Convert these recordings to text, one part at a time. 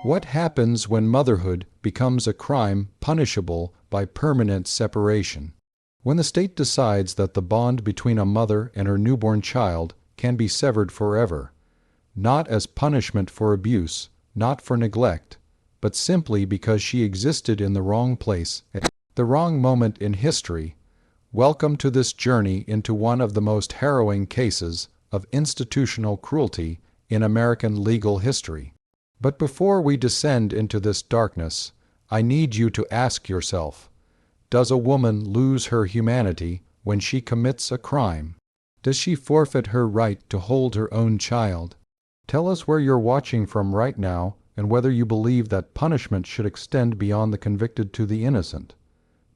What happens when motherhood becomes a crime punishable by permanent separation? When the state decides that the bond between a mother and her newborn child can be severed forever, not as punishment for abuse, not for neglect, but simply because she existed in the wrong place at the wrong moment in history. Welcome to this journey into one of the most harrowing cases of institutional cruelty in American legal history. But before we descend into this darkness, I need you to ask yourself, does a woman lose her humanity when she commits a crime? Does she forfeit her right to hold her own child? Tell us where you're watching from right now and whether you believe that punishment should extend beyond the convicted to the innocent.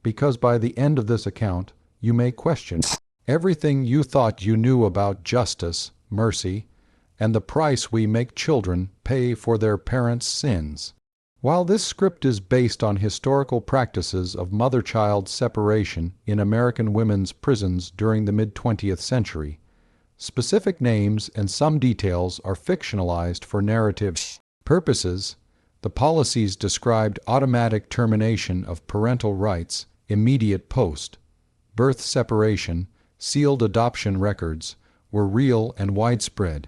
Because by the end of this account, you may question everything you thought you knew about justice, mercy, and the price we make children pay for their parents' sins. While this script is based on historical practices of mother-child separation in American women's prisons during the mid-20th century, specific names and some details are fictionalized for narrative purposes. The policies described automatic termination of parental rights, immediate post-birth separation, sealed adoption records were real and widespread.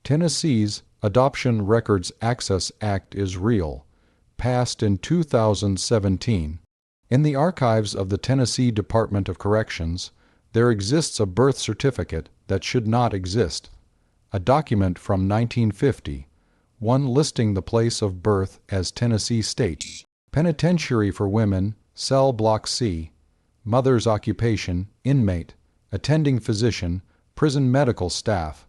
Tennessee's Adoption Records Access Act is real, passed in 2017. In the archives of the Tennessee Department of Corrections, there exists a birth certificate that should not exist, a document from 1950, one listing the place of birth as Tennessee State Penitentiary for Women, Cell Block C, mother's occupation, inmate, attending physician, prison medical staff,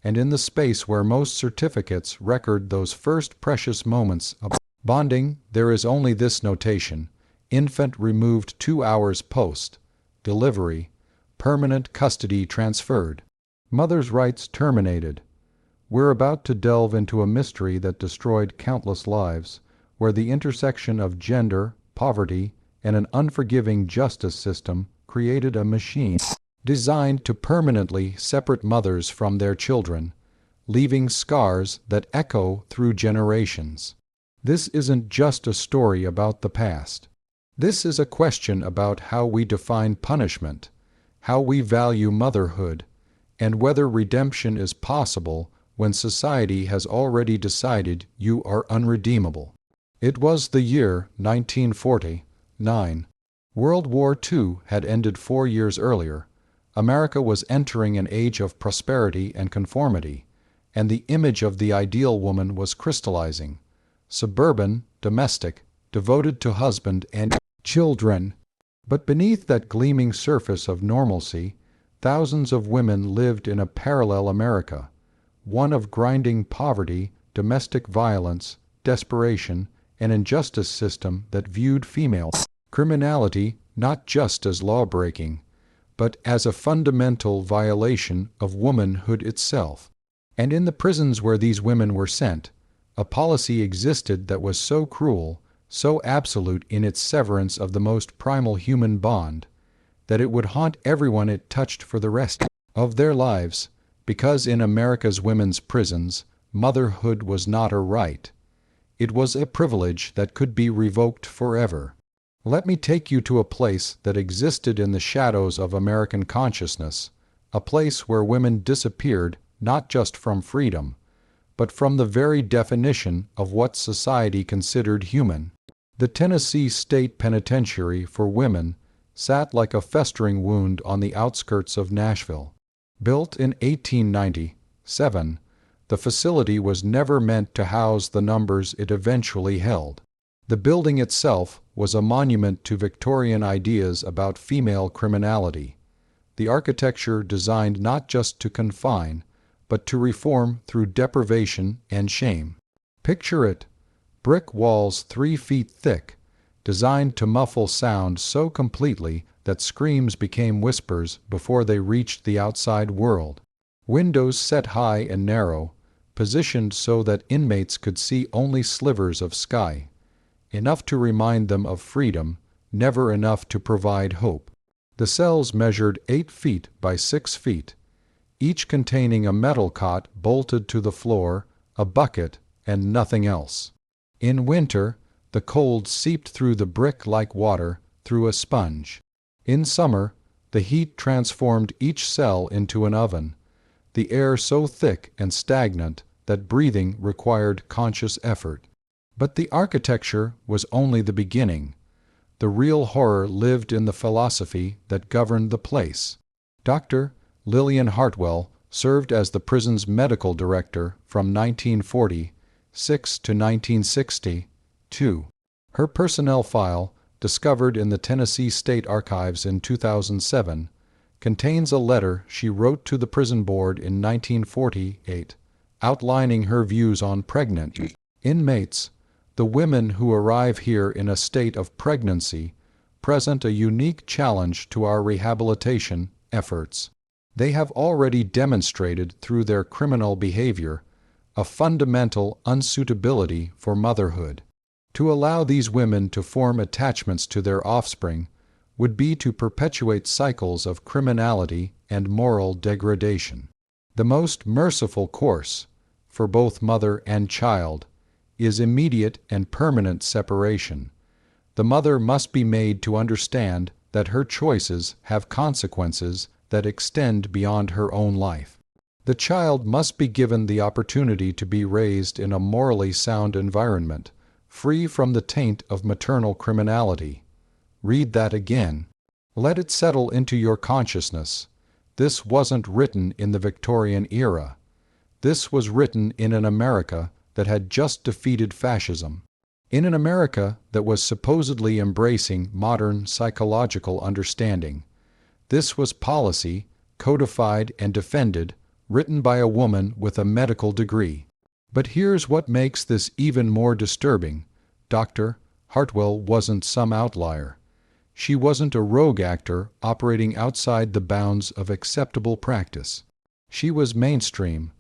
and in the space where most certificates record those first precious moments of bonding, there is only this notation: infant removed 2 hours post delivery, permanent custody transferred, mother's rights terminated. We're about to delve into a mystery that destroyed countless lives, where the intersection of gender, poverty, and an unforgiving justice system created a machine designed to permanently separate mothers from their children, leaving scars that echo through generations. This isn't just a story about the past. This is a question about how we define punishment, how we value motherhood, and whether redemption is possible when society has already decided you are unredeemable. It was the year 1949. World War II had ended 4 years earlier. America was entering an age of prosperity and conformity, and the image of the ideal woman was crystallizing: suburban, domestic, devoted to husband and children. But beneath that gleaming surface of normalcy, thousands of women lived in a parallel America, one of grinding poverty, domestic violence, desperation, an injustice system that viewed female criminality not just as law-breaking, but as a fundamental violation of womanhood itself. And in the prisons where these women were sent, a policy existed that was so cruel, so absolute in its severance of the most primal human bond, that it would haunt everyone it touched for the rest of their lives, because in America's women's prisons, motherhood was not a right. It was a privilege that could be revoked forever. Let me take you to a place that existed in the shadows of American consciousness, a place where women disappeared not just from freedom, but from the very definition of what society considered human. The Tennessee State Penitentiary for Women sat like a festering wound on the outskirts of Nashville. Built in 1897, the facility was never meant to house the numbers it eventually held. The building itself was a monument to Victorian ideas about female criminality, the architecture designed not just to confine, but to reform through deprivation and shame. Picture it: brick walls 3 feet thick, designed to muffle sound so completely that screams became whispers before they reached the outside world. Windows set high and narrow, positioned so that inmates could see only slivers of sky, enough to remind them of freedom, never enough to provide hope. The cells measured 8 feet by 6 feet, each containing a metal cot bolted to the floor, a bucket, and nothing else. In winter, the cold seeped through the brick-like water through a sponge. In summer, the heat transformed each cell into an oven, the air so thick and stagnant that breathing required conscious effort. But the architecture was only the beginning. The real horror lived in the philosophy that governed the place. Dr. Lillian Hartwell served as the prison's medical director from 1946 to 1962. Her personnel file, discovered in the Tennessee State Archives in 2007, contains a letter she wrote to the prison board in 1948, outlining her views on pregnant inmates. The women who arrive here in a state of pregnancy present a unique challenge to our rehabilitation efforts. They have already demonstrated through their criminal behavior a fundamental unsuitability for motherhood. To allow these women to form attachments to their offspring would be to perpetuate cycles of criminality and moral degradation. The most merciful course, for both mother and child, is immediate and permanent separation. The mother must be made to understand that her choices have consequences that extend beyond her own life. The child must be given the opportunity to be raised in a morally sound environment, free from the taint of maternal criminality. Read that again. Let it settle into your consciousness. This wasn't written in the Victorian era. This was written in an America that had just defeated fascism, in an America that was supposedly embracing modern psychological understanding. This was policy, codified and defended, written by a woman with a medical degree. But here's what makes this even more disturbing. Dr. Hartwell wasn't some outlier. She wasn't a rogue actor operating outside the bounds of acceptable practice. She was mainstream.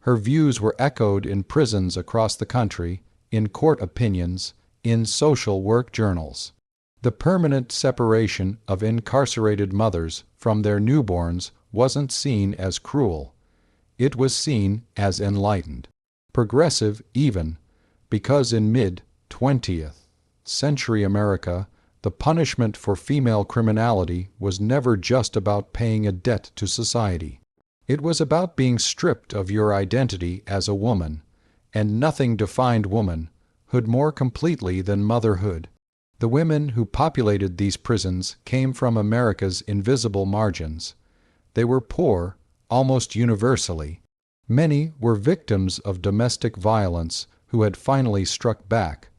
Her views were echoed in prisons across the country, in court opinions, in social work journals. The permanent separation of incarcerated mothers from their newborns wasn't seen as cruel. It was seen as enlightened, progressive even, because in mid-20th century America, the punishment for female criminality was never just about paying a debt to society. It was about being stripped of your identity as a woman, and nothing defined womanhood more completely than motherhood. The women who populated these prisons came from America's invisible margins. They were poor, almost universally. Many were victims of domestic violence who had finally struck back.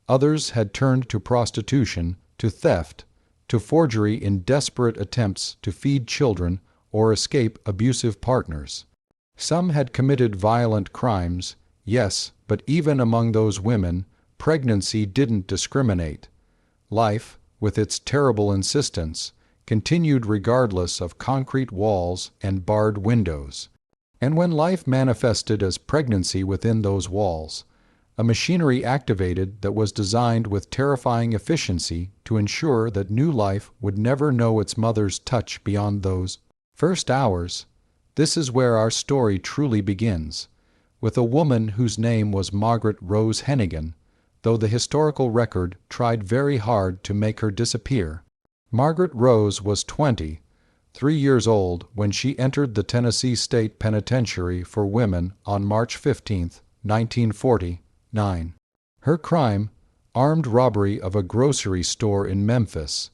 Others had turned to prostitution, to theft, to forgery in desperate attempts to feed children or escape abusive partners. Some had committed violent crimes, yes, but even among those women, pregnancy didn't discriminate. Life, with its terrible insistence, continued regardless of concrete walls and barred windows. And when life manifested as pregnancy within those walls, a machinery activated that was designed with terrifying efficiency to ensure that new life would never know its mother's touch beyond those first hours. This is where our story truly begins, with a woman whose name was Margaret Rose Hennigan, though the historical record tried very hard to make her disappear. Margaret Rose was 23 years old when she entered the Tennessee State Penitentiary for Women on March 15, 1949. Her crime, armed robbery of a grocery store in Memphis,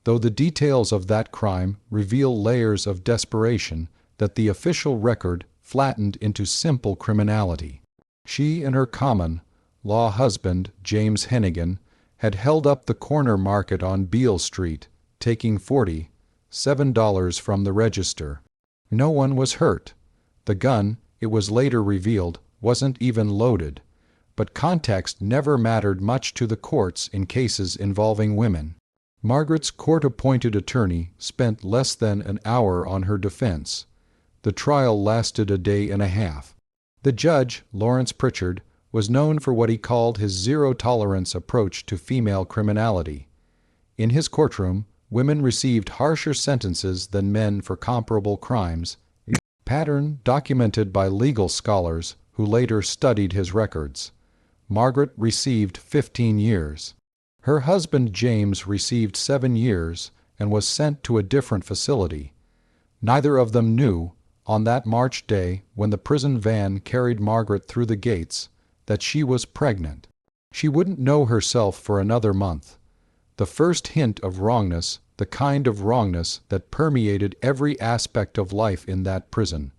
though the details of that crime reveal layers of desperation that the official record flattened into simple criminality. She and her common-law husband, James Hennigan, had held up the corner market on Beale Street, taking $47 from the register. No one was hurt. The gun, it was later revealed, wasn't even loaded. But context never mattered much to the courts in cases involving women. Margaret's court-appointed attorney spent less than an hour on her defense. The trial lasted a day and a half. The judge, Lawrence Pritchard, was known for what he called his zero-tolerance approach to female criminality. In his courtroom, women received harsher sentences than men for comparable crimes, a pattern documented by legal scholars who later studied his records. Margaret received 15 years. Her husband James received 7 years and was sent to a different facility. Neither of them knew, on that March day when the prison van carried Margaret through the gates, that she was pregnant. She wouldn't know herself for another month. The first hint of wrongness, the kind of wrongness that permeated every aspect of life in that prison,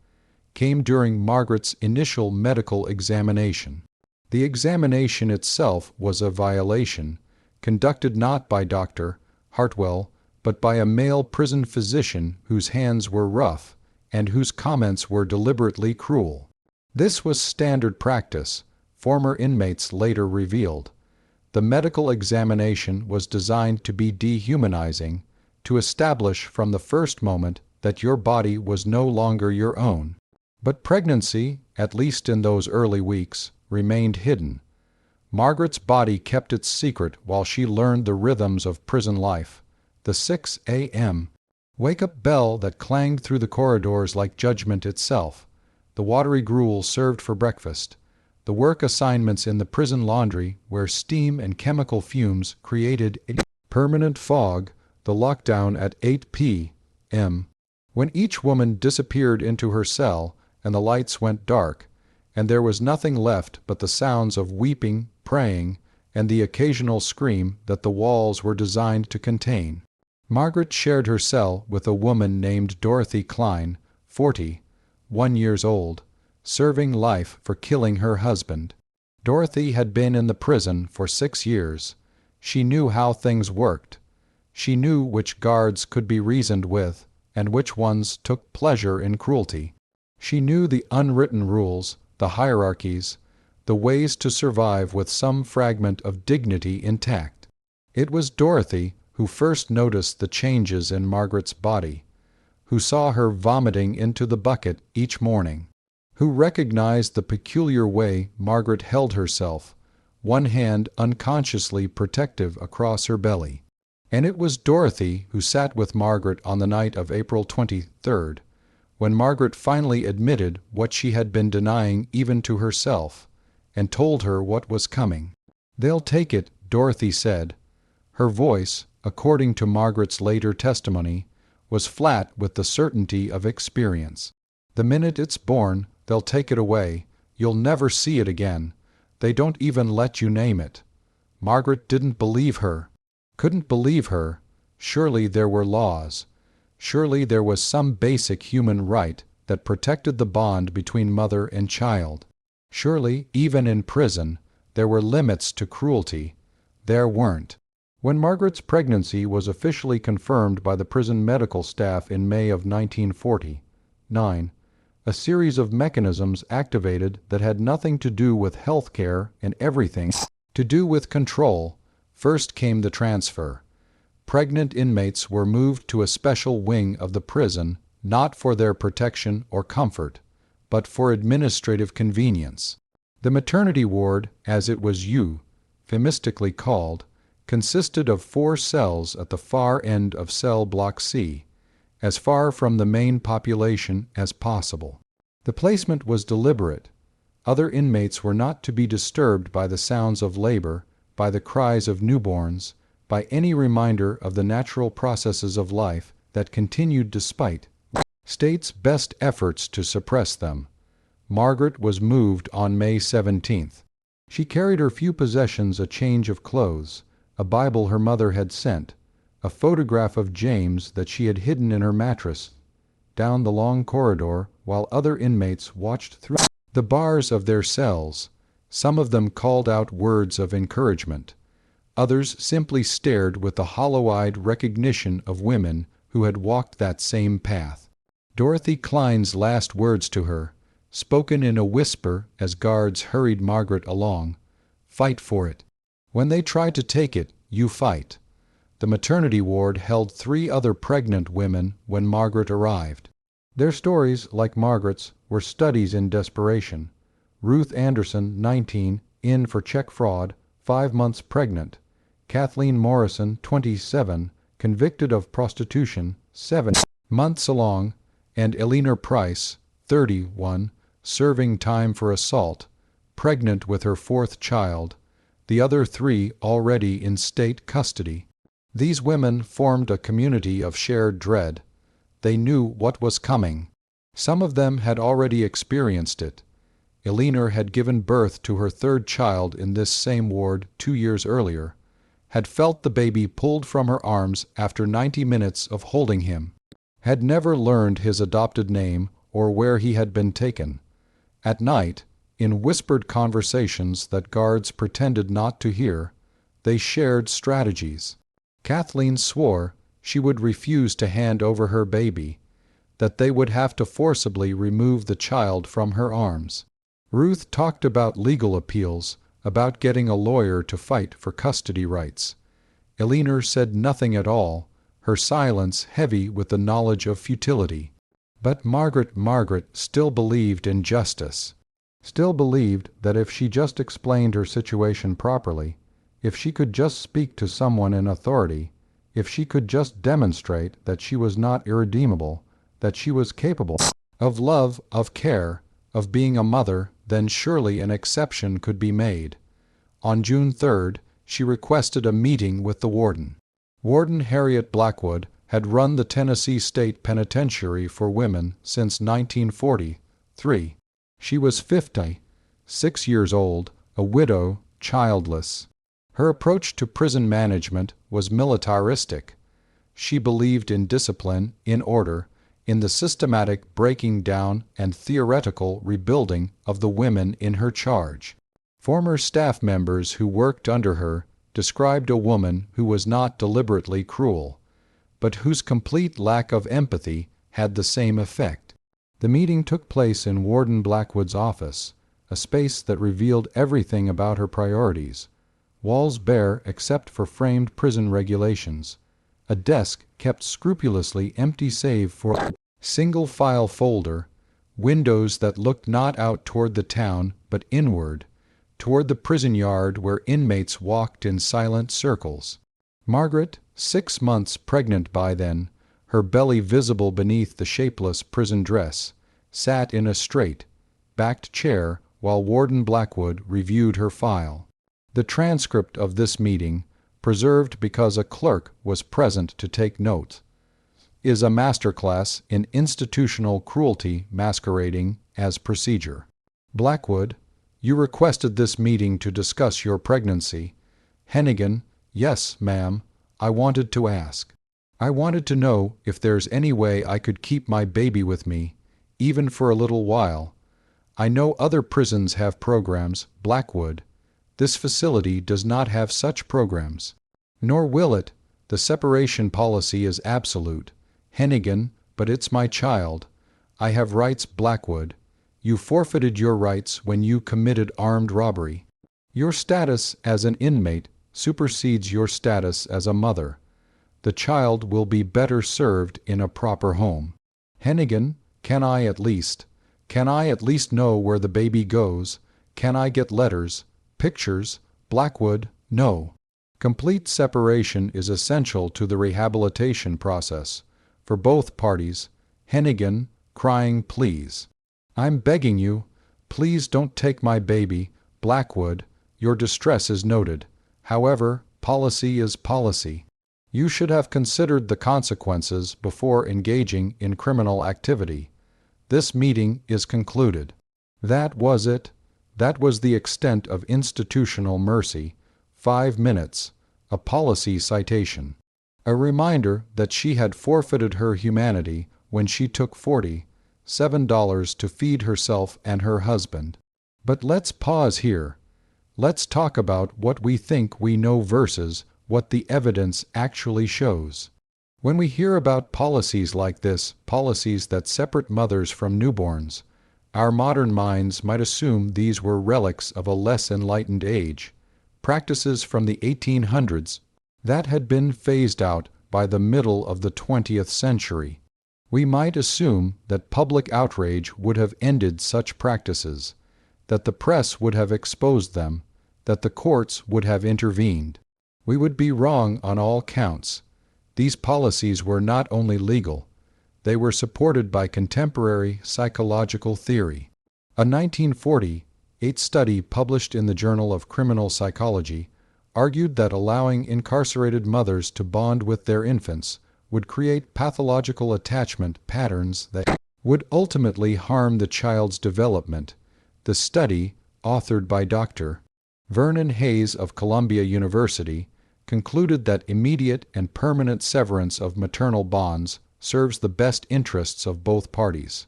came during Margaret's initial medical examination. The examination itself was a violation, conducted not by Dr. Hartwell, but by a male prison physician whose hands were rough and whose comments were deliberately cruel. This was standard practice, former inmates later revealed. The medical examination was designed to be dehumanizing, to establish from the first moment that your body was no longer your own. But pregnancy, at least in those early weeks, remained hidden. Margaret's body kept its secret while she learned the rhythms of prison life. The 6 a.m. wake-up bell that clanged through the corridors like judgment itself, the watery gruel served for breakfast, the work assignments in the prison laundry where steam and chemical fumes created a permanent fog, the lockdown at 8 p.m. when each woman disappeared into her cell and the lights went dark, and there was nothing left but the sounds of weeping, praying, and the occasional scream that the walls were designed to contain. Margaret shared her cell with a woman named Dorothy Klein, 41 years old, serving life for killing her husband. Dorothy had been in the prison for 6 years. She knew how things worked. She knew which guards could be reasoned with and which ones took pleasure in cruelty. She knew the unwritten rules, the hierarchies, the ways to survive with some fragment of dignity intact. It was Dorothy who first noticed the changes in Margaret's body, who saw her vomiting into the bucket each morning, who recognized the peculiar way Margaret held herself, one hand unconsciously protective across her belly. And it was Dorothy who sat with Margaret on the night of April 23rd, when Margaret finally admitted what she had been denying even to herself, and told her what was coming. "They'll take it," Dorothy said. Her voice, according to Margaret's later testimony, was flat with the certainty of experience. "The minute it's born, they'll take it away. You'll never see it again. They don't even let you name it." Margaret didn't believe her. Couldn't believe her. Surely there were laws. Surely there was some basic human right that protected the bond between mother and child. Surely, even in prison, there were limits to cruelty. There weren't. When Margaret's pregnancy was officially confirmed by the prison medical staff in May of 1949, a series of mechanisms activated that had nothing to do with health care and everything to do with control. First came the transfer. Pregnant inmates were moved to a special wing of the prison, not for their protection or comfort, but for administrative convenience. The maternity ward, as it was euphemistically called, consisted of 4 cells at the far end of cell block C, as far from the main population as possible. The placement was deliberate. Other inmates were not to be disturbed by the sounds of labor, by the cries of newborns, by any reminder of the natural processes of life that continued despite state's best efforts to suppress them. Margaret was moved on May 17th. She carried her few possessions, a change of clothes, a Bible her mother had sent, a photograph of James that she had hidden in her mattress, down the long corridor while other inmates watched through the bars of their cells. Some of them called out words of encouragement. Others simply stared with the hollow-eyed recognition of women who had walked that same path. Dorothy Klein's last words to her, spoken in a whisper as guards hurried Margaret along, "Fight for it. When they try to take it, you fight." The maternity ward held 3 other pregnant women when Margaret arrived. Their stories, like Margaret's, were studies in desperation. Ruth Anderson, 19, in for check fraud, 5 months pregnant. Kathleen Morrison, 27, convicted of prostitution, 7 months along, and Eleanor Price, 31, serving time for assault, pregnant with her fourth child, the other three already in state custody. These women formed a community of shared dread. They knew what was coming. Some of them had already experienced it. Elinor had given birth to her third child in this same ward 2 years earlier, had felt the baby pulled from her arms after 90 minutes of holding him, had never learned his adopted name or where he had been taken. At night, in whispered conversations that guards pretended not to hear, they shared strategies. Kathleen swore she would refuse to hand over her baby, that they would have to forcibly remove the child from her arms. Ruth talked about legal appeals, about getting a lawyer to fight for custody rights. Elinor said nothing at all, her silence heavy with the knowledge of futility. But Margaret still believed in justice, still believed that if she just explained her situation properly, if she could just speak to someone in authority, if she could just demonstrate that she was not irredeemable, that she was capable of love, of care, of being a mother, then surely an exception could be made. On June 3rd, she requested a meeting with the warden. Warden Harriet Blackwood had run the Tennessee State Penitentiary for women since 1943. She was 56 years old, a widow, childless. Her approach to prison management was militaristic. She believed in discipline, in order, in the systematic breaking down and theoretical rebuilding of the women in her charge. Former staff members who worked under her described a woman who was not deliberately cruel, but whose complete lack of empathy had the same effect. The meeting took place in Warden Blackwood's office, a space that revealed everything about her priorities. Walls bare except for framed prison regulations. A desk kept scrupulously empty save for a single-file folder, windows that looked not out toward the town but inward, toward the prison yard where inmates walked in silent circles. Margaret, 6 months pregnant by then, her belly visible beneath the shapeless prison dress, sat in a straight, backed chair while Warden Blackwood reviewed her file. The transcript of this meeting, preserved because a clerk was present to take notes, is a masterclass in institutional cruelty masquerading as procedure. Blackwood, you requested this meeting to discuss your pregnancy. Hennigan, yes, ma'am, I wanted to ask. I wanted to know if there's any way I could keep my baby with me, even for a little while. I know other prisons have programs, Blackwood. This facility does not have such programs. Nor will it. The separation policy is absolute. Hennigan, but it's my child. I have rights, Blackwood. You forfeited your rights when you committed armed robbery. Your status as an inmate supersedes your status as a mother. The child will be better served in a proper home. Hennigan, can I at least know where the baby goes? Can I get letters, pictures? Blackwood, no. Complete separation is essential to the rehabilitation process. For both parties, Hennigan, crying please. I'm begging you, please don't take my baby. Blackwood, your distress is noted. However, policy is policy. You should have considered the consequences before engaging in criminal activity. This meeting is concluded. That was it. That was the extent of institutional mercy. 5 minutes. A policy citation. A reminder that she had forfeited her humanity when she took $47 to feed herself and her husband. But let's pause here. Let's talk about what we think we know versus what the evidence actually shows. When we hear about policies like this, policies that separate mothers from newborns, our modern minds might assume these were relics of a less enlightened age, practices from the 1800s that had been phased out by the middle of the 20th century. We might assume that public outrage would have ended such practices, that the press would have exposed them, that the courts would have intervened. We would be wrong on all counts. These policies were not only legal, they were supported by contemporary psychological theory. A 1940 2008 study published in the Journal of Criminal Psychology argued that allowing incarcerated mothers to bond with their infants would create pathological attachment patterns that would ultimately harm the child's development. The study, authored by Dr. Vernon Hayes of Columbia University, concluded that immediate and permanent severance of maternal bonds serves the best interests of both parties.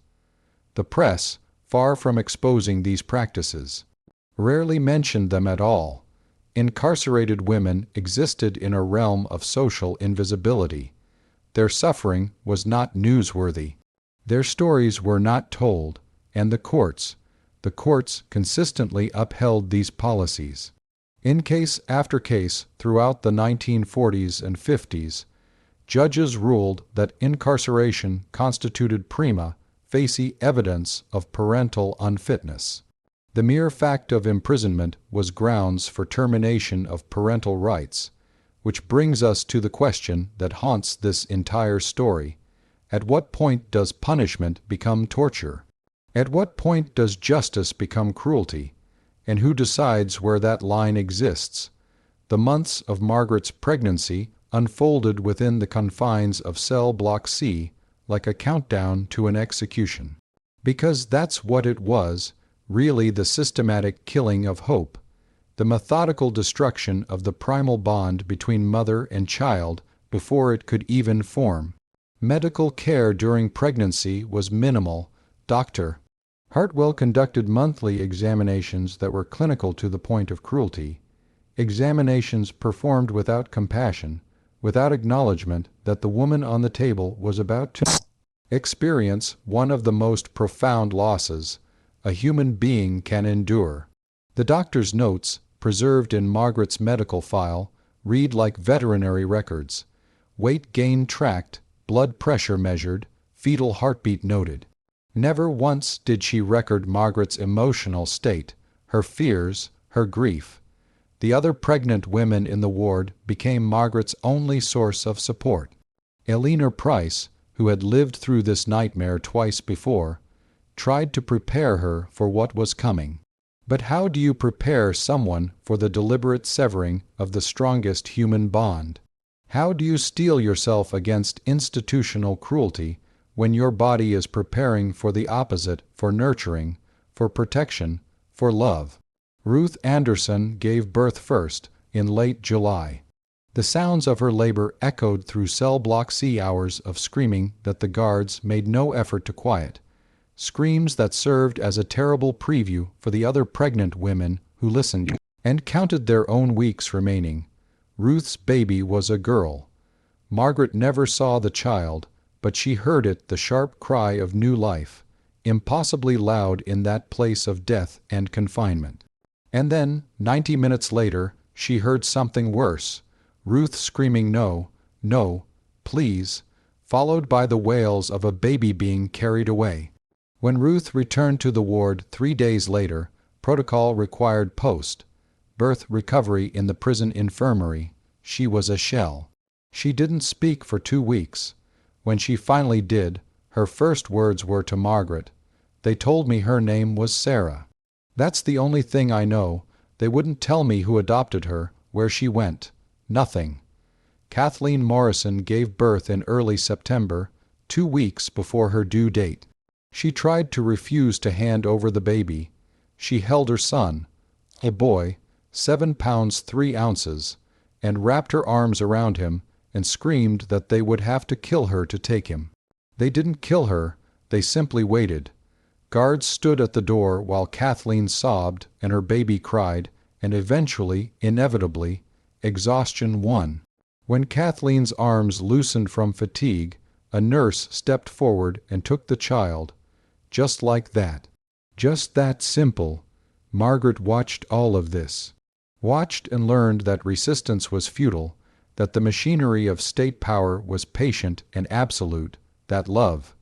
The press, far from exposing these practices, rarely mentioned them at all. Incarcerated women existed in a realm of social invisibility. Their suffering was not newsworthy. Their stories were not told, and the courts consistently upheld these policies. In case after case throughout the 1940s and 50s, judges ruled that incarceration constituted prima facie evidence of parental unfitness. The mere fact of imprisonment was grounds for termination of parental rights, which brings us to the question that haunts this entire story. At what point does punishment become torture? At what point does justice become cruelty? And who decides where that line exists? The months of Margaret's pregnancy unfolded within the confines of cell block C like a countdown to an execution. Because that's what it was, really the systematic killing of hope, the methodical destruction of the primal bond between mother and child before it could even form. Medical care during pregnancy was minimal. Dr. Hartwell conducted monthly examinations that were clinical to the point of cruelty, examinations performed without compassion, without acknowledgement that the woman on the table was about to experience one of the most profound losses a human being can endure. The doctor's notes, preserved in Margaret's medical file, read like veterinary records: weight gain tracked, blood pressure measured, fetal heartbeat noted. Never once did she record Margaret's emotional state, her fears, her grief. The other pregnant women in the ward became Margaret's only source of support. Eleanor Price, who had lived through this nightmare twice before, tried to prepare her for what was coming. But how do you prepare someone for the deliberate severing of the strongest human bond? How do you steel yourself against institutional cruelty when your body is preparing for the opposite, for nurturing, for protection, for love? Ruth Anderson gave birth first, in late July. The sounds of her labor echoed through cell block C, hours of screaming that the guards made no effort to quiet, screams that served as a terrible preview for the other pregnant women who listened and counted their own weeks remaining. Ruth's baby was a girl. Margaret never saw the child, but she heard it, the sharp cry of new life, impossibly loud in that place of death and confinement. And then, 90 minutes later, she heard something worse, Ruth screaming no, no, please, followed by the wails of a baby being carried away. When Ruth returned to the ward 3 days later, protocol required post-birth recovery in the prison infirmary. She was a shell. She didn't speak for 2 weeks. When she finally did, her first words were to Margaret. They told me her name was Sarah. That's the only thing I know. They wouldn't tell me who adopted her, where she went. Nothing. Kathleen Morrison gave birth in early September, 2 weeks before her due date. She tried to refuse to hand over the baby. She held her son, a boy, 7 pounds 3 ounces, and wrapped her arms around him and screamed that they would have to kill her to take him. They didn't kill her, they simply waited. Guards stood at the door while Kathleen sobbed and her baby cried, and eventually, inevitably, exhaustion won. When Kathleen's arms loosened from fatigue, a nurse stepped forward and took the child. Just like that. Just that simple. Margaret watched all of this. Watched and learned that resistance was futile, that the machinery of state power was patient and absolute, that love,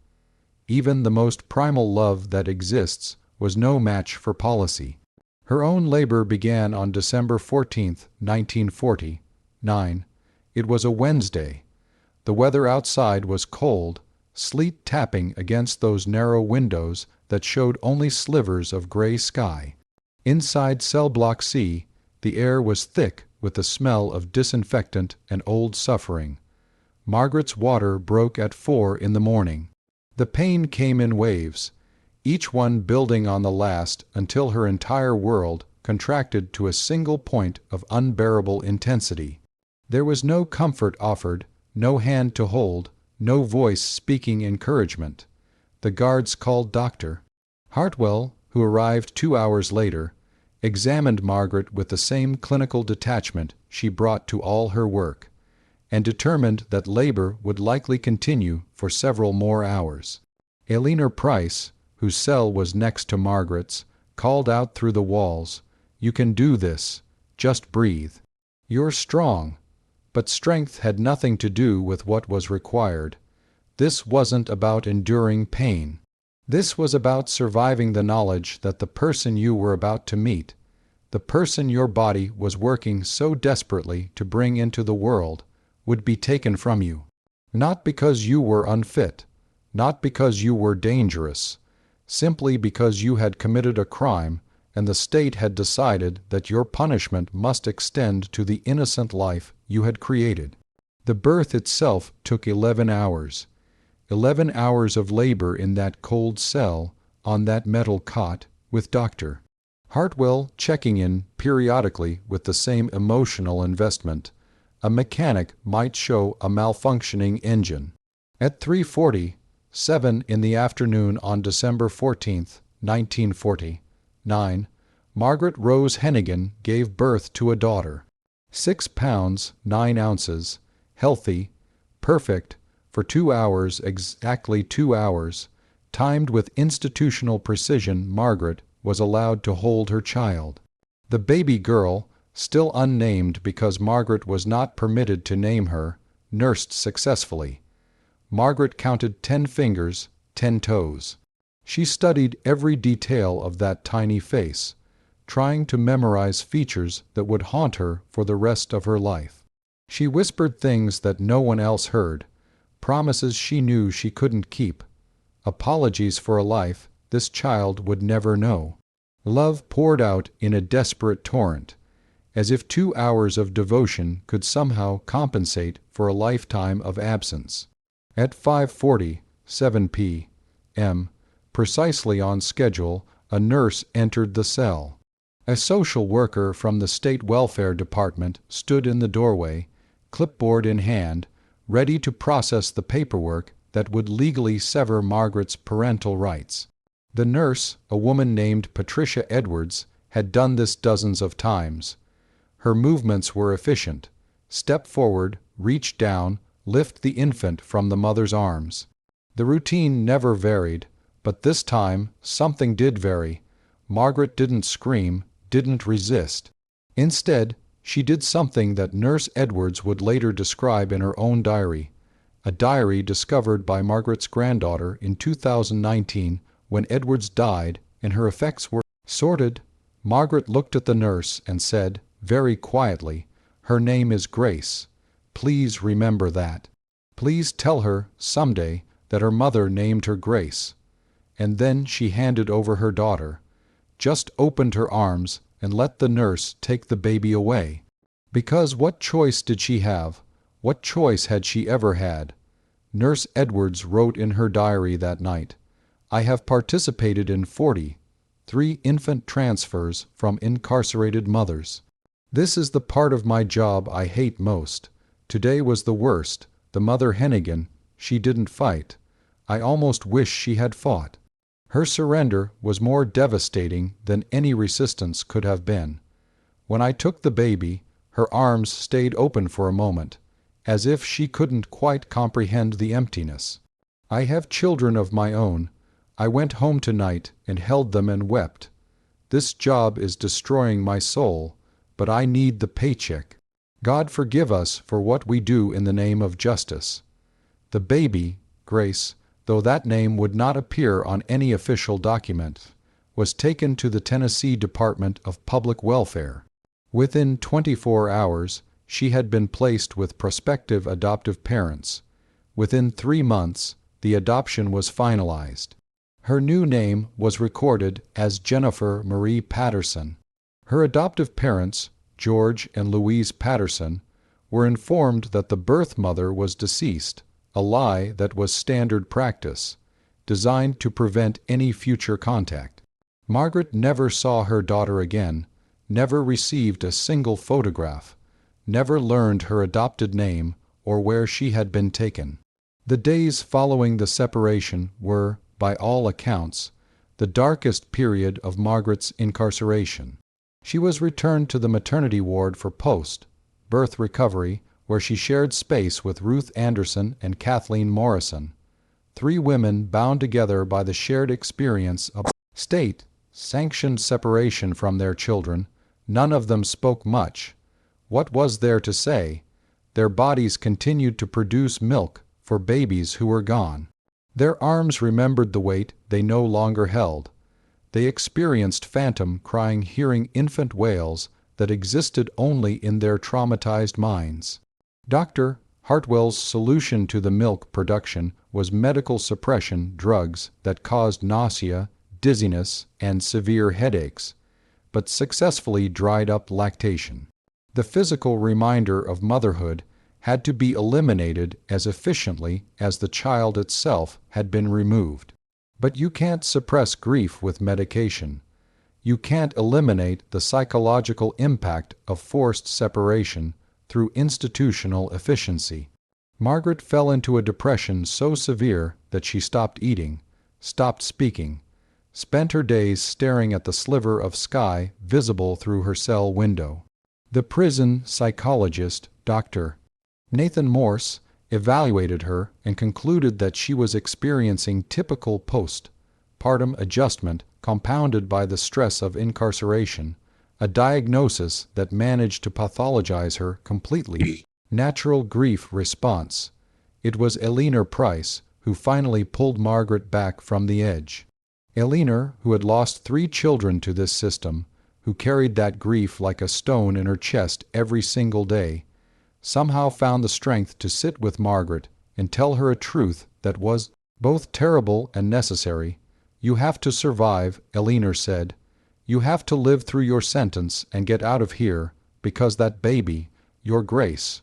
even the most primal love that exists, was no match for policy. Her own labor began on December 14, 1949. It was a Wednesday. The weather outside was cold, sleet tapping against those narrow windows that showed only slivers of gray sky. Inside cell block C, the air was thick with the smell of disinfectant and old suffering. Margaret's water broke at 4 in the morning. The pain came in waves, each one building on the last until her entire world contracted to a single point of unbearable intensity. There was no comfort offered, no hand to hold, no voice speaking encouragement. The guards called doctor. Hartwell, who arrived 2 hours later, examined Margaret with the same clinical detachment she brought to all her work, and determined that labor would likely continue for several more hours. Eleanor Price, whose cell was next to Margaret's, called out through the walls, "You can do this. Just breathe. You're strong." But strength had nothing to do with what was required. This wasn't about enduring pain. This was about surviving the knowledge that the person you were about to meet, the person your body was working so desperately to bring into the world, would be taken from you. Not because you were unfit, not because you were dangerous, simply because you had committed a crime and the state had decided that your punishment must extend to the innocent life you had created. The birth itself took 11 hours. 11 hours of labor in that cold cell, on that metal cot, with Dr. Hartwell checking in periodically with the same emotional investment. A mechanic might show a malfunctioning engine. At 3:40, 7 in the afternoon on December 14, 1949, Margaret Rose Hennigan gave birth to a daughter. 6 pounds, 9 ounces, healthy, perfect, for 2 hours, exactly 2 hours, timed with institutional precision. Margaret was allowed to hold her child. The baby girl, still unnamed because Margaret was not permitted to name her, nursed successfully. Margaret counted 10 fingers, 10 toes. She studied every detail of that tiny face, trying to memorize features that would haunt her for the rest of her life. She whispered things that no one else heard, promises she knew she couldn't keep, apologies for a life this child would never know. Love poured out in a desperate torrent, as if 2 hours of devotion could somehow compensate for a lifetime of absence. At 5:40, 7 p.m., precisely on schedule, a nurse entered the cell. A social worker from the State Welfare Department stood in the doorway, clipboard in hand, ready to process the paperwork that would legally sever Margaret's parental rights. The nurse, a woman named Patricia Edwards, had done this dozens of times. Her movements were efficient. Step forward, reach down, lift the infant from the mother's arms. The routine never varied, but this time something did vary. Margaret didn't scream, didn't resist. Instead, she did something that Nurse Edwards would later describe in her own diary, a diary discovered by Margaret's granddaughter in 2019 when Edwards died and her effects were sorted. Margaret looked at the nurse and said, very quietly, "Her name is Grace. Please remember that. Please tell her, someday, that her mother named her Grace." And then she handed over her daughter, just opened her arms and let the nurse take the baby away. Because what choice did she have? What choice had she ever had? Nurse Edwards wrote in her diary that night, "I have participated in 43 infant transfers from incarcerated mothers. This is the part of my job I hate most. Today was the worst. The mother Hennigan, she didn't fight. I almost wish she had fought. Her surrender was more devastating than any resistance could have been. When I took the baby, her arms stayed open for a moment, as if she couldn't quite comprehend the emptiness. I have children of my own. I went home tonight and held them and wept. This job is destroying my soul, but I need the paycheck. God forgive us for what we do in the name of justice." The baby, Grace, though that name would not appear on any official document, was taken to the Tennessee Department of Public Welfare. Within 24 hours, she had been placed with prospective adoptive parents. Within 3 months, the adoption was finalized. Her new name was recorded as Jennifer Marie Patterson. Her adoptive parents, George and Louise Patterson, were informed that the birth mother was deceased, a lie that was standard practice, designed to prevent any future contact. Margaret never saw her daughter again, never received a single photograph, never learned her adopted name or where she had been taken. The days following the separation were, by all accounts, the darkest period of Margaret's incarceration. She was returned to the maternity ward for post-birth recovery, where she shared space with Ruth Anderson and Kathleen Morrison, 3 women bound together by the shared experience of state-sanctioned separation from their children. None of them spoke much. What was there to say? Their bodies continued to produce milk for babies who were gone. Their arms remembered the weight they no longer held. They experienced phantom crying, hearing infant wails that existed only in their traumatized minds. Dr. Hartwell's solution to the milk production was medical suppression drugs that caused nausea, dizziness, and severe headaches, but successfully dried up lactation. The physical reminder of motherhood had to be eliminated as efficiently as the child itself had been removed. But you can't suppress grief with medication. You can't eliminate the psychological impact of forced separation through institutional efficiency. Margaret fell into a depression so severe that she stopped eating, stopped speaking, spent her days staring at the sliver of sky visible through her cell window. The prison psychologist, Dr. Nathan Morse, evaluated her and concluded that she was experiencing typical post-partum adjustment compounded by the stress of incarceration, a diagnosis that managed to pathologize her completely. Natural grief response. It was Eleanor Price who finally pulled Margaret back from the edge. Eleanor, who had lost 3 children to this system, who carried that grief like a stone in her chest every single day, somehow found the strength to sit with Margaret and tell her a truth that was both terrible and necessary. You have to survive, Eleanor said. You have to live through your sentence and get out of here, because that baby, your Grace,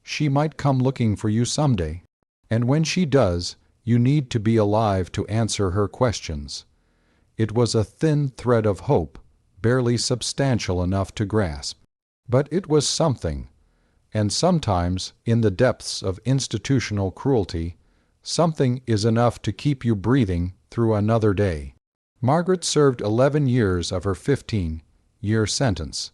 she might come looking for you someday. And when she does, you need to be alive to answer her questions. It was a thin thread of hope, barely substantial enough to grasp. But it was something. And sometimes, in the depths of institutional cruelty, something is enough to keep you breathing through another day. Margaret served 11 years of her 15-year sentence.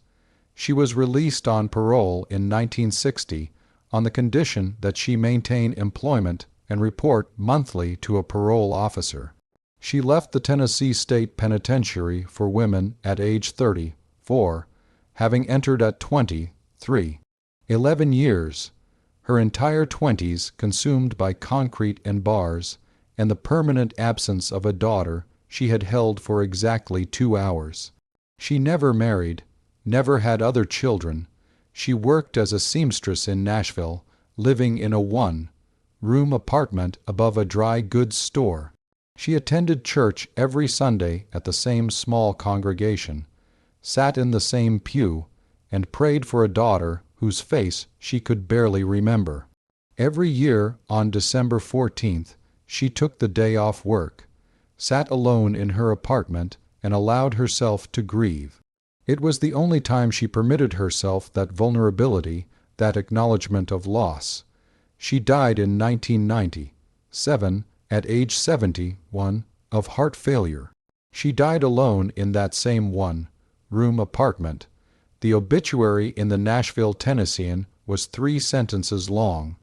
She was released on parole in 1960 on the condition that she maintain employment and report monthly to a parole officer. She left the Tennessee State Penitentiary for women at age 34, having entered at 23. 11 years, her entire 20s consumed by concrete and bars, and the permanent absence of a daughter she had held for exactly 2 hours. She never married, never had other children. She worked as a seamstress in Nashville, living in a 1-room apartment above a dry goods store. She attended church every Sunday at the same small congregation, sat in the same pew, and prayed for a daughter whose face she could barely remember. Every year, on December 14th, she took the day off work, sat alone in her apartment, and allowed herself to grieve. It was the only time she permitted herself that vulnerability, that acknowledgement of loss. She died in 1997, at age 71, of heart failure. She died alone in that same 1-room apartment. The obituary in the Nashville Tennessean was 3 sentences long.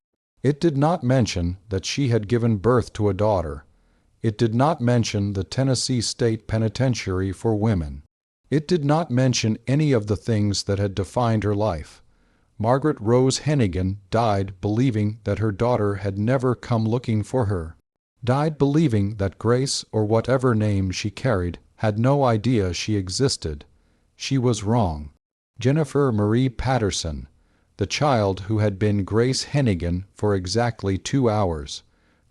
It did not mention that she had given birth to a daughter. It did not mention the Tennessee State Penitentiary for women. It did not mention any of the things that had defined her life. Margaret Rose Hennigan died believing that her daughter had never come looking for her. Died believing that Grace, or whatever name she carried, had no idea she existed. She was wrong. Jennifer Marie Patterson, the child who had been Grace Hennigan for exactly 2 hours,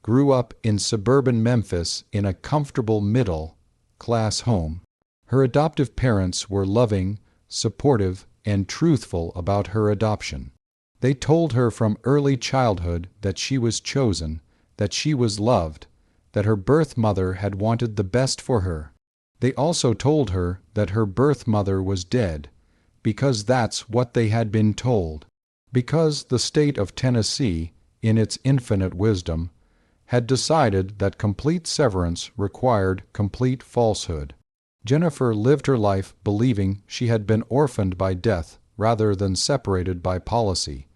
grew up in suburban Memphis in a comfortable middle-class home. Her adoptive parents were loving, supportive, and truthful about her adoption. They told her from early childhood that she was chosen, that she was loved, that her birth mother had wanted the best for her. They also told her that her birth mother was dead, because that's what they had been told. Because the state of Tennessee, in its infinite wisdom, had decided that complete severance required complete falsehood. Jennifer lived her life believing she had been orphaned by death rather than separated by policy.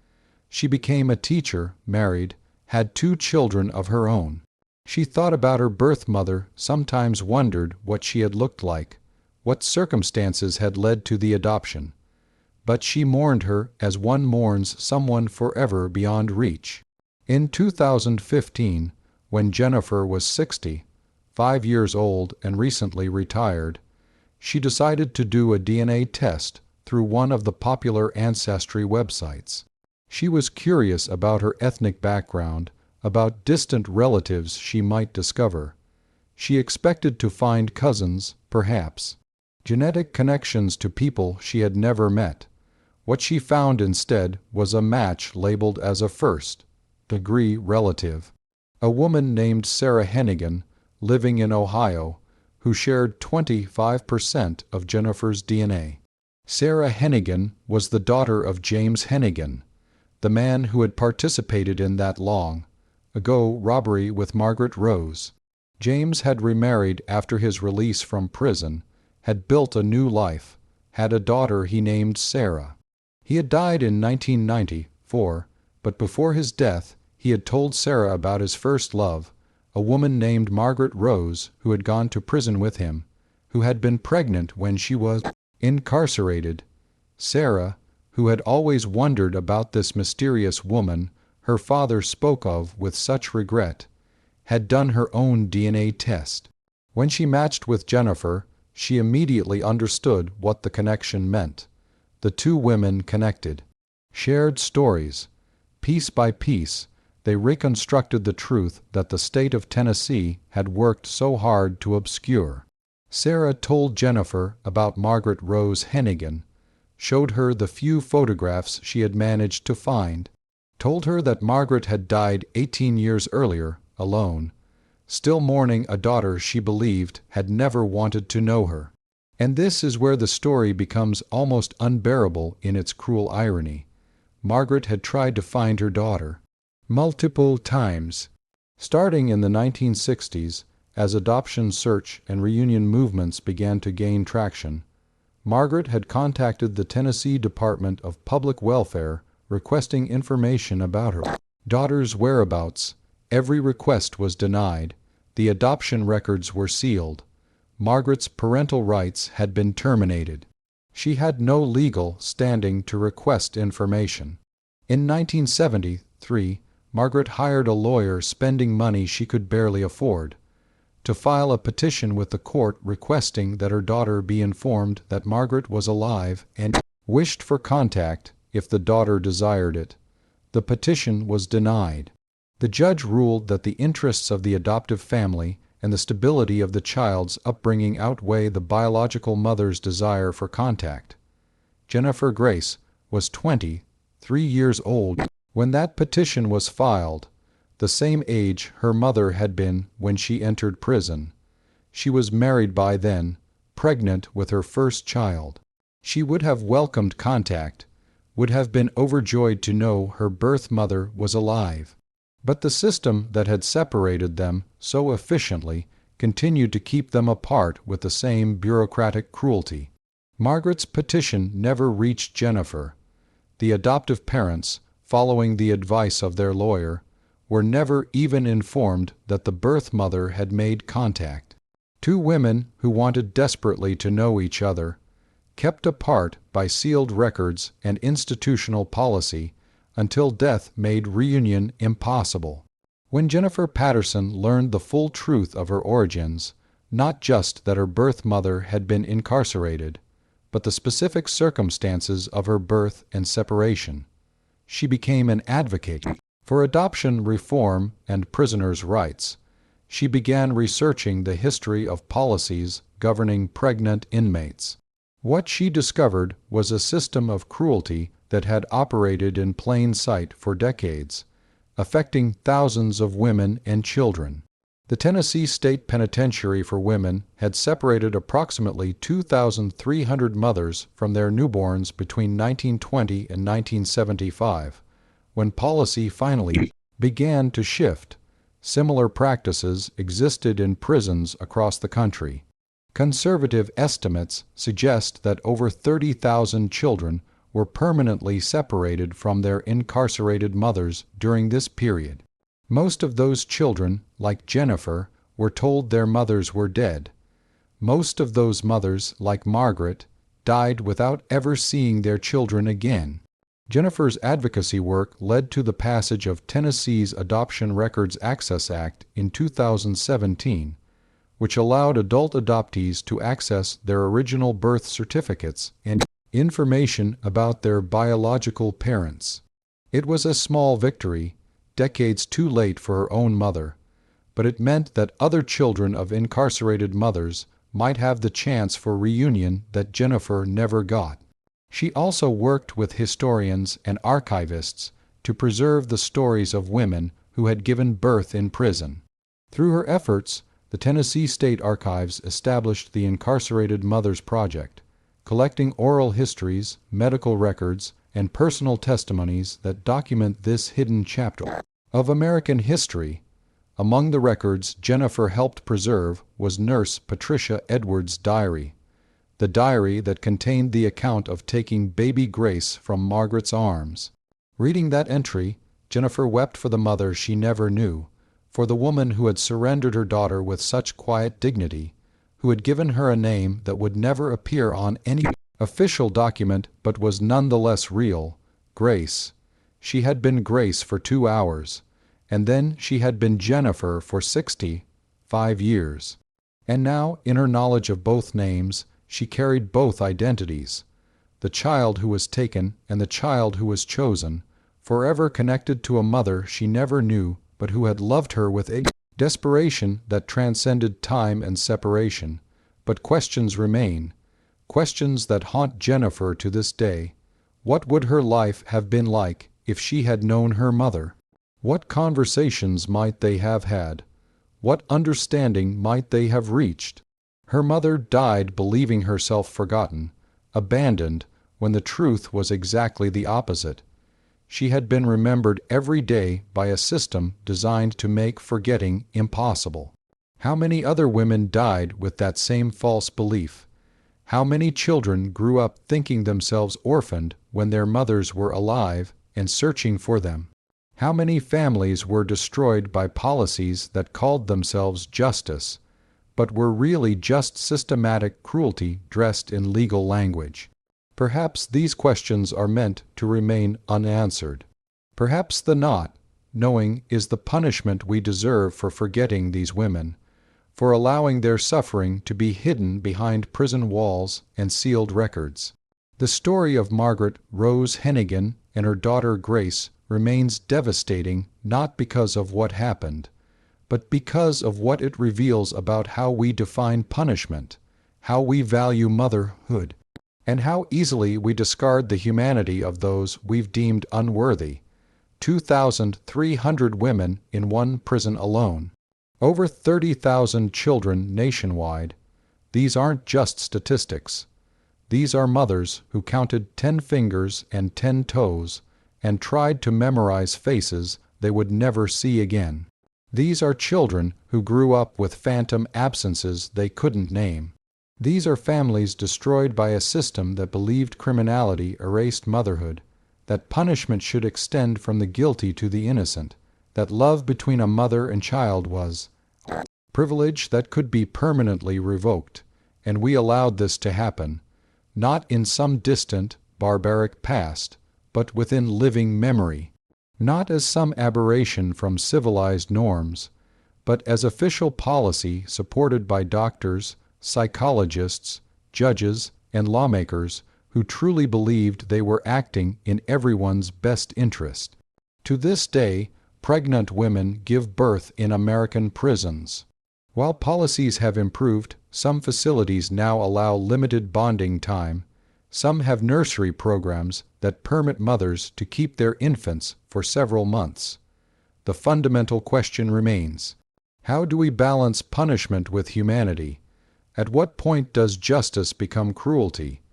She became a teacher, married, had 2 children of her own. She thought about her birth mother, sometimes wondered what she had looked like, what circumstances had led to the adoption. But she mourned her as one mourns someone forever beyond reach. In 2015, when Jennifer was 65 years old and recently retired, she decided to do a DNA test through one of the popular ancestry websites. She was curious about her ethnic background, about distant relatives she might discover. She expected to find cousins, perhaps, genetic connections to people she had never met. What she found instead was a match labeled as a first-degree relative, a woman named Sarah Hennigan, living in Ohio, who shared 25% of Jennifer's DNA. Sarah Hennigan was the daughter of James Hennigan, the man who had participated in that long-ago robbery with Margaret Rose. James had remarried after his release from prison, had built a new life, had a daughter he named Sarah. He had died in 1994, but before his death, he had told Sarah about his first love, a woman named Margaret Rose who had gone to prison with him, who had been pregnant when she was incarcerated. Sarah, who had always wondered about this mysterious woman her father spoke of with such regret, had done her own DNA test. When she matched with Jennifer, she immediately understood what the connection meant. The 2 women connected, shared stories. Piece by piece, they reconstructed the truth that the state of Tennessee had worked so hard to obscure. Sarah told Jennifer about Margaret Rose Hennigan, showed her the few photographs she had managed to find, told her that Margaret had died 18 years earlier, alone, still mourning a daughter she believed had never wanted to know her. And this is where the story becomes almost unbearable in its cruel irony. Margaret had tried to find her daughter multiple times. Starting in the 1960s, as adoption search and reunion movements began to gain traction, Margaret had contacted the Tennessee Department of Public Welfare requesting information about her daughter's whereabouts. Every request was denied. The adoption records were sealed. Margaret's parental rights had been terminated. She had no legal standing to request information. In 1973, Margaret hired a lawyer spending money she could barely afford to file a petition with the court requesting that her daughter be informed that Margaret was alive and wished for contact if the daughter desired it. The petition was denied. The judge ruled that the interests of the adoptive family and the stability of the child's upbringing outweigh the biological mother's desire for contact. Jennifer Grace was 23 years old when that petition was filed, the same age her mother had been when she entered prison. She was married by then, pregnant with her first child. She would have welcomed contact, would have been overjoyed to know her birth mother was alive. But the system that had separated them so efficiently continued to keep them apart with the same bureaucratic cruelty. Margaret's petition never reached Jennifer. The adoptive parents, following the advice of their lawyer, were never even informed that the birth mother had made contact. 2 women who wanted desperately to know each other, kept apart by sealed records and institutional policy until death made reunion impossible. When Jennifer Patterson learned the full truth of her origins, not just that her birth mother had been incarcerated, but the specific circumstances of her birth and separation, she became an advocate For adoption reform and prisoners' rights, she began researching the history of policies governing pregnant inmates. What she discovered was a system of cruelty that had operated in plain sight for decades, affecting thousands of women and children. The Tennessee State Penitentiary for Women had separated approximately 2,300 mothers from their newborns between 1920 and 1975, when policy finally began to shift. Similar practices existed in prisons across the country. Conservative estimates suggest that over 30,000 children were permanently separated from their incarcerated mothers during this period. Most of those children, like Jennifer, were told their mothers were dead. Most of those mothers, like Margaret, died without ever seeing their children again. Jennifer's advocacy work led to the passage of Tennessee's Adoption Records Access Act in 2017, which allowed adult adoptees to access their original birth certificates and information about their biological parents. It was a small victory, decades too late for her own mother, but it meant that other children of incarcerated mothers might have the chance for reunion that Jennifer never got. She also worked with historians and archivists to preserve the stories of women who had given birth in prison. Through her efforts, the Tennessee State Archives established the Incarcerated Mothers Project, collecting oral histories, medical records, and personal testimonies that document this hidden chapter of American history. Among the records Jennifer helped preserve was nurse Patricia Edwards' diary, the diary that contained the account of taking baby Grace from Margaret's arms. Reading that entry, Jennifer wept for the mother she never knew, for the woman who had surrendered her daughter with such quiet dignity, who had given her a name that would never appear on any official document but was nonetheless real, Grace. She had been Grace for 2 hours, and then she had been Jennifer for 65 years. And now, in her knowledge of both names, she carried both identities, the child who was taken and the child who was chosen, forever connected to a mother she never knew but who had loved her with a desperation that transcended time and separation. But questions remain, questions that haunt Jennifer to this day. What would her life have been like if she had known her mother? What conversations might they have had? What understanding might they have reached? Her mother died believing herself forgotten, abandoned, when the truth was exactly the opposite. She had been remembered every day by a system designed to make forgetting impossible. How many other women died with that same false belief? How many children grew up thinking themselves orphaned when their mothers were alive and searching for them? How many families were destroyed by policies that called themselves justice, but were really just systematic cruelty dressed in legal language? Perhaps these questions are meant to remain unanswered. Perhaps the not knowing is the punishment we deserve for forgetting these women, for allowing their suffering to be hidden behind prison walls and sealed records. The story of Margaret Rose Hennigan and her daughter Grace remains devastating not because of what happened, but because of what it reveals about how we define punishment, how we value motherhood, and how easily we discard the humanity of those we've deemed unworthy. 2,300 women in one prison alone. Over 30,000 children nationwide. These aren't just statistics. These are mothers who counted 10 fingers and 10 toes and tried to memorize faces they would never see again. These are children who grew up with phantom absences they couldn't name. These are families destroyed by a system that believed criminality erased motherhood, that punishment should extend from the guilty to the innocent, that love between a mother and child was privilege that could be permanently revoked, and we allowed this to happen, not in some distant, barbaric past, but within living memory, not as some aberration from civilized norms, but as official policy supported by doctors, psychologists, judges, and lawmakers who truly believed they were acting in everyone's best interest. To this day, pregnant women give birth in American prisons. While policies have improved, some facilities now allow limited bonding time. Some have nursery programs that permit mothers to keep their infants for several months. The fundamental question remains: how do we balance punishment with humanity? At what point does justice become cruelty?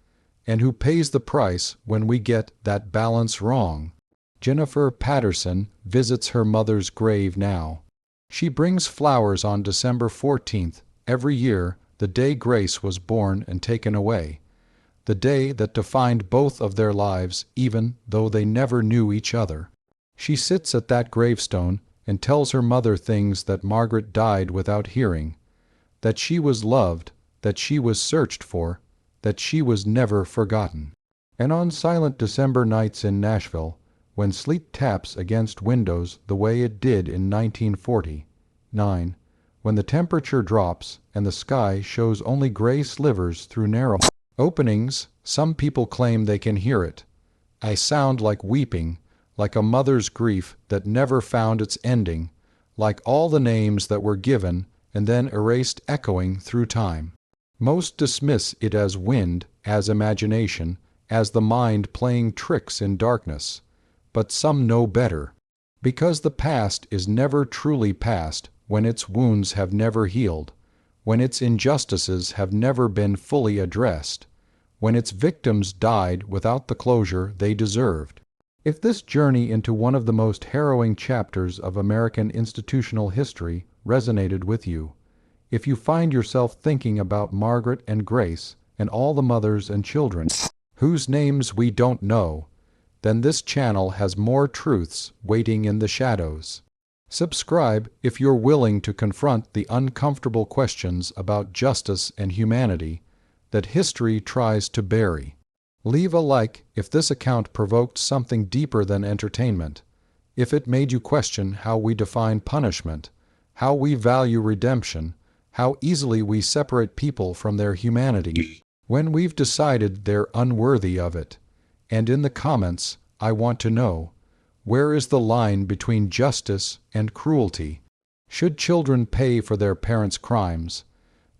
And who pays the price when we get that balance wrong? Jennifer Patterson visits her mother's grave now. She brings flowers on December 14th every year, the day Grace was born and taken away, the day that defined both of their lives even though they never knew each other. She sits at that gravestone and tells her mother things that Margaret died without hearing: that she was loved, that she was searched for, that she was never forgotten. And on silent December nights in Nashville, when sleet taps against windows the way it did in 1949, when the temperature drops and the sky shows only gray slivers through narrow openings, some people claim they can hear it. I sound like weeping, like a mother's grief that never found its ending, like all the names that were given and then erased echoing through time. Most dismiss it as wind, as imagination, as the mind playing tricks in darkness. But some know better. Because the past is never truly past when its wounds have never healed, when its injustices have never been fully addressed, when its victims died without the closure they deserved. If this journey into one of the most harrowing chapters of American institutional history resonated with you, if you find yourself thinking about Margaret and Grace and all the mothers and children whose names we don't know, then this channel has more truths waiting in the shadows. Subscribe if you're willing to confront the uncomfortable questions about justice and humanity that history tries to bury. Leave a like if this account provoked something deeper than entertainment, if it made you question how we define punishment, how we value redemption, how easily we separate people from their humanity when we've decided they're unworthy of it. And in the comments, I want to know, where is the line between justice and cruelty? Should children pay for their parents' crimes?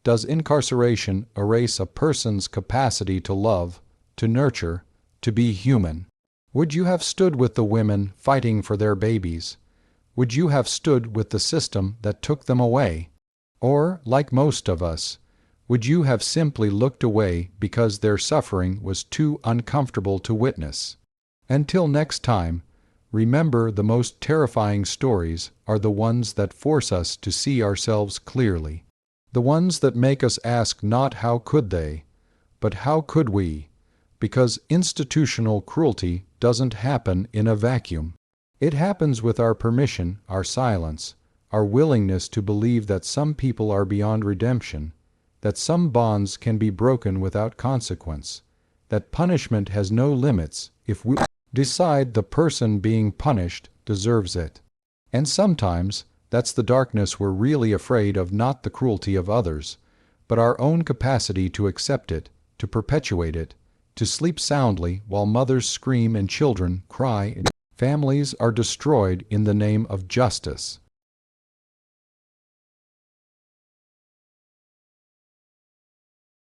Does incarceration erase a person's capacity to love, to nurture, to be human? Would you have stood with the women fighting for their babies? Would you have stood with the system that took them away? Or, like most of us, would you have simply looked away because their suffering was too uncomfortable to witness? Until next time, remember the most terrifying stories are the ones that force us to see ourselves clearly. The ones that make us ask not how could they, but how could we? Because institutional cruelty doesn't happen in a vacuum. It happens with our permission, our silence, our willingness to believe that some people are beyond redemption, that some bonds can be broken without consequence, that punishment has no limits if we decide the person being punished deserves it. And sometimes that's the darkness we're really afraid of, not the cruelty of others, but our own capacity to accept it, to perpetuate it, to sleep soundly while mothers scream and children cry and families are destroyed in the name of justice.